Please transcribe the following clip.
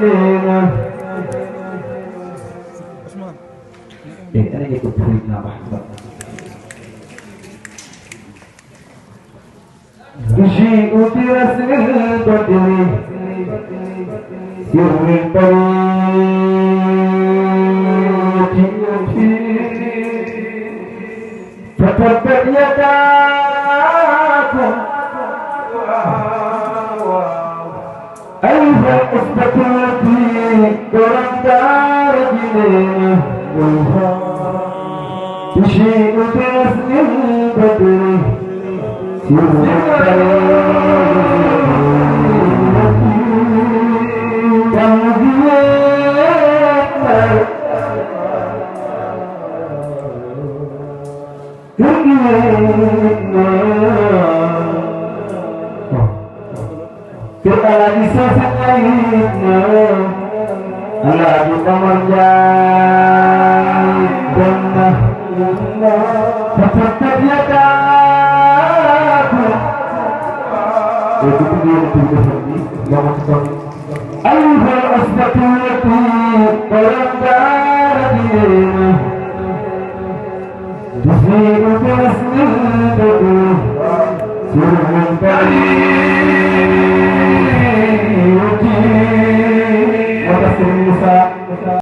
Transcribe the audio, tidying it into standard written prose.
جنينه أنا كنت سيدنا محمد تجيء برسم البدر سر البرية فتبت يداكم أيها الأسبة التي تردار جنينه تشيء برسم البدر سر kita lagi selesainya lagi memanjang dan seperti dia takut itu dia yang asbatu